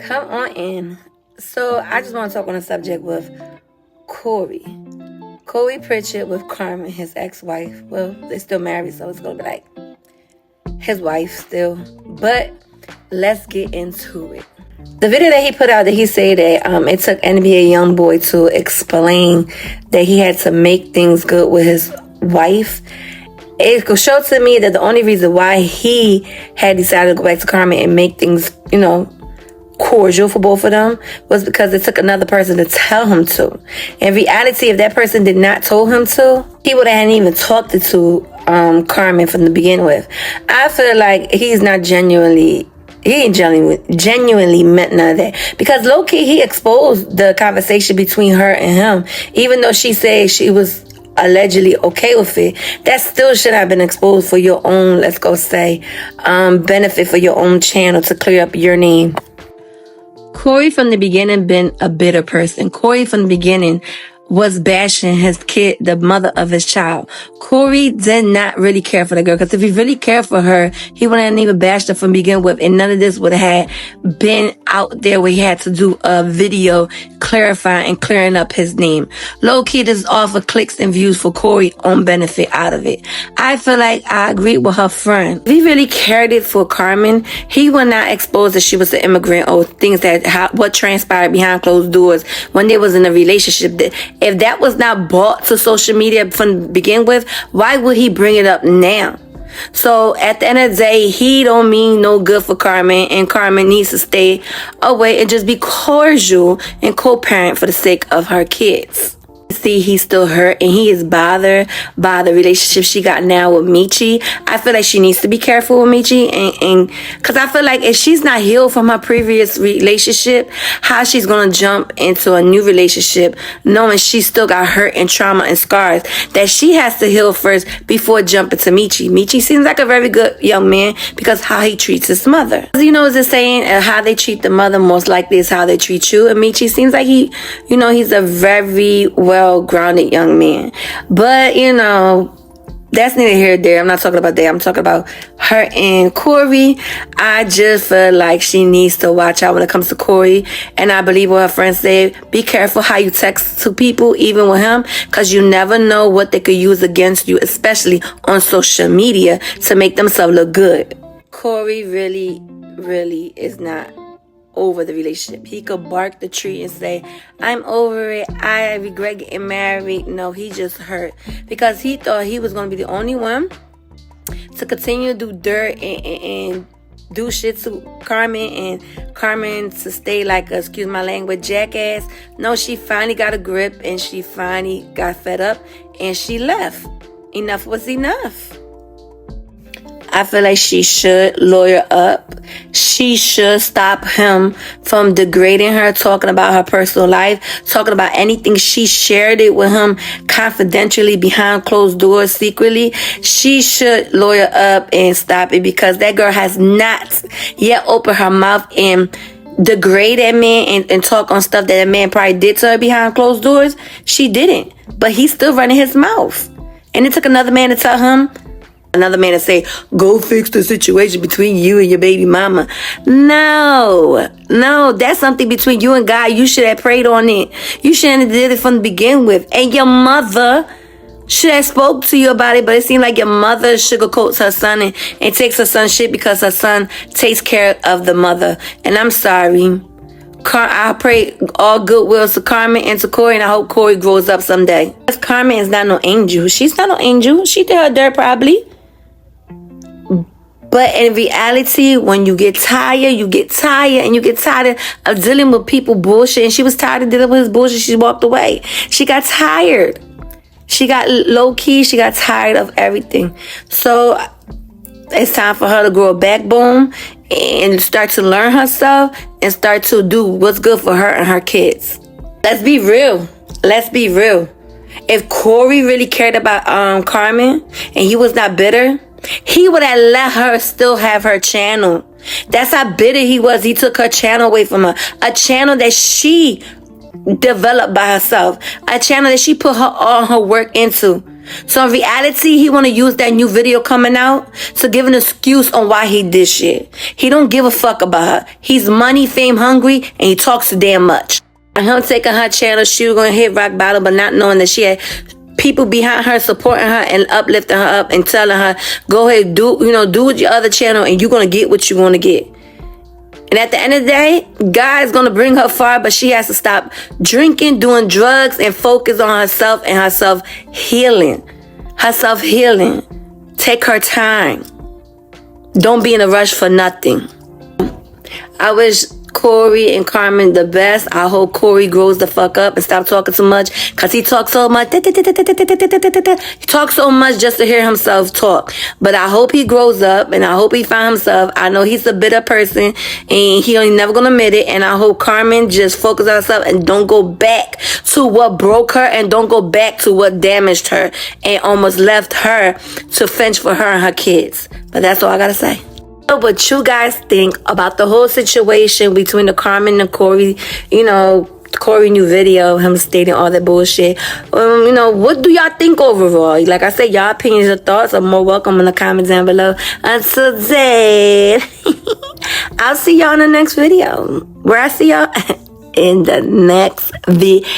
Come on in. So I just want to talk on the subject with Corey. Corey Pritchett with Carmen, his ex-wife. Well, they're still married, so it's going to be like his wife still. But let's get into it. The video that he put out, that he said that it took NBA YoungBoy to explain that he had to make things good with his wife. It showed to me that the only reason why he had decided to go back to Carmen and make things, cordial for both of them was because it took another person to tell him to. In reality, if that person did not tell him to, he would have even talked to Carmen from the beginning with. I feel like he ain't genuinely meant none of that. Because low-key, he exposed the conversation between her and him. Even though she said she was allegedly okay with it, that still should have been exposed for your own, let's go say, benefit for your own channel, to clear up your name. Corey from the beginning been a bitter person. Corey from the beginning was bashing his kid, the mother of his child. Corey did not really care for the girl, because if he really cared for her, he wouldn't have even bashed her from begin with, and none of this would have been out there where he had to do a video clarifying and clearing up his name. Low key, this is all for clicks and views for Corey on benefit out of it. I feel like I agree with her friend. If he really cared it for Carmen, he would not expose that she was an immigrant or things what transpired behind closed doors when they was in a relationship. If that was not brought to social media from the begin with, why would he bring it up now? So at the end of the day, he don't mean no good for Carmen, and Carmen needs to stay away and just be cordial and co-parent for the sake of her kids. See, he's still hurt and he is bothered by the relationship she got now with Michi. I feel like she needs to be careful with Michi, and because I feel like if she's not healed from her previous relationship, how she's gonna jump into a new relationship knowing she still got hurt and trauma and scars that she has to heal first before jumping to Michi. Michi seems like a very good young man because how he treats his mother. You know, is the saying, how they treat the mother most likely is how they treat you. And Michi seems like he's a very well-grounded young man. But, that's neither here nor there. I'm not talking about that. I'm talking about her and Corey. I just feel like she needs to watch out when it comes to Corey. And I believe what her friend said, be careful how you text to people, even with him, because you never know what they could use against you, especially on social media, to make themselves look good. Corey really, really is not over the relationship. He could bark the tree and say, I'm over it, I regret getting married. No, he just hurt because he thought he was going to be the only one to continue to do dirt and do shit to Carmen, and Carmen to stay like a, excuse my language, jackass. No, she finally got a grip and she finally got fed up and she left. Enough was enough. I feel like she should lawyer up. She should stop him from degrading her, talking about her personal life, talking about anything she shared it with him confidentially behind closed doors secretly. She should lawyer up and stop it, because that girl has not yet opened her mouth and degrade that man and talk on stuff that man probably did to her behind closed doors. She didn't, but he's still running his mouth. And it took another man to tell him, another man to say, go fix the situation between you and your baby mama. No, that's something between you and God. You should have prayed on it. You shouldn't have did it from the begin with. And your mother should have spoke to you about it, but it seemed like your mother sugarcoats her son and takes her son shit because her son takes care of the mother. And I'm sorry. I pray all goodwill to Carmen and to Corey, and I hope Corey grows up someday. Because Carmen is not no angel. She's not no angel. She did her dirt probably. But in reality, when you get tired, and you get tired of dealing with people bullshit. And she was tired of dealing with his bullshit. She walked away. She got tired. She got low-key. She got tired of everything. So it's time for her to grow a backbone and start to learn herself and start to do what's good for her and her kids. Let's be real. If Corey really cared about Carmen and he was not bitter, he would have let her still have her channel. That's how bitter he was. He took her channel away from her. A channel that she developed by herself. A channel that she put all her work into. So in reality, he want to use that new video coming out to give an excuse on why he did shit. He don't give a fuck about her. He's money, fame hungry, and he talks too damn much. And him taking her channel, she was going to hit rock bottom, but not knowing that she had people behind her supporting her and uplifting her up and telling her, go ahead, do with your other channel and you're going to get what you want to get. And at the end of the day, God's going to bring her far, but she has to stop drinking, doing drugs, and focus on herself and her self-healing. Her self-healing. Take her time. Don't be in a rush for nothing. I wish Corey and Carmen the best. I hope Corey grows the fuck up and stop talking too much, because he talks so much. He talks so much just to hear himself talk. But I hope he grows up and I hope he finds himself. I know he's a bitter person and he ain't never gonna admit it. And I hope Carmen just focus on herself and don't go back to what broke her and don't go back to what damaged her and almost left her to fence for her and her kids. But that's all I gotta say. What you guys think about the whole situation between the Carmen and Corey, Corey new video, him stating all that bullshit. What do y'all think overall? Like I said, y'all opinions and thoughts are more welcome in the comments down below. Until then, I'll see y'all in the next video. Where I see y'all in the next video.